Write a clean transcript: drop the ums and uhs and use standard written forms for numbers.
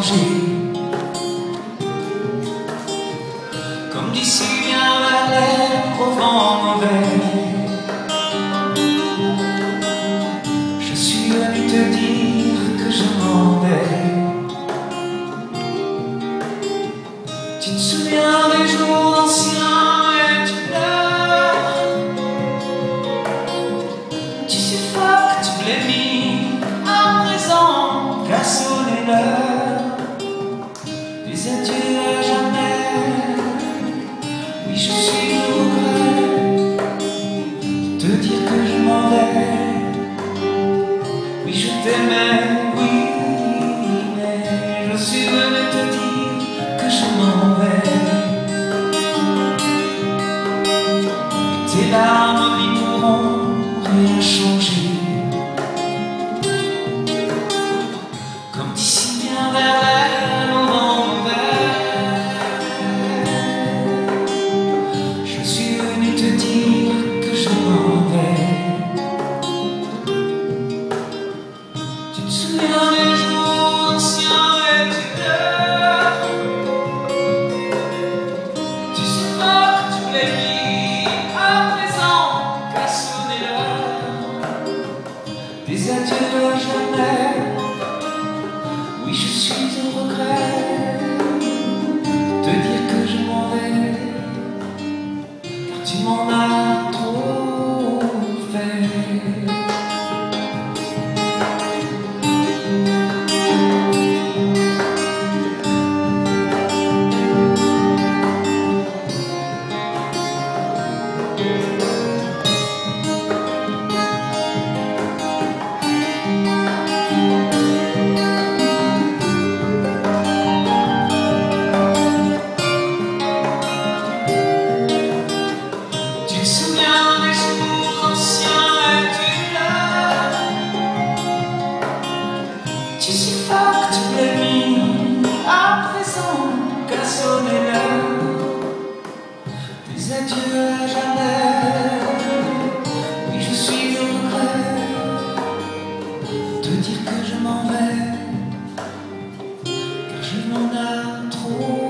changé. Comme d'ici vient vers l'air au vent mauvais, je suis venu te dire que je m'en vais. Tu te souviens des jours anciens et tu pleures. Tu suffoques, tu blémis, à présent qu'a sonné l'heure des adieux à jamais. Oui, je suis au regret de te dire que je m'en vais. Oui, je t'aimais, oui, mais je suis venu te dire que je m'en vais. Et tes larmes n'y pourront rien changer. Comme d'ici vient vers l'air au vent mauvais, je suis venu te dire que je m'en vais. Tu te souviens des jours anciens et tu pleures. Tu suffoques, tu blémis, à présent qu'a sonné l'heure des adieux à jamais. Oui, je suis au regret de te dire que je m'en vais, car tu m'en as trop fait. Tu te souviens des jours anciens et tu pleures. Tu suffoques, tu blémis, à présent qu'a sonné l'heure des adieux à jamais. Oui, je suis au regret de te dire que je m'en vais, car je m'en ai trop.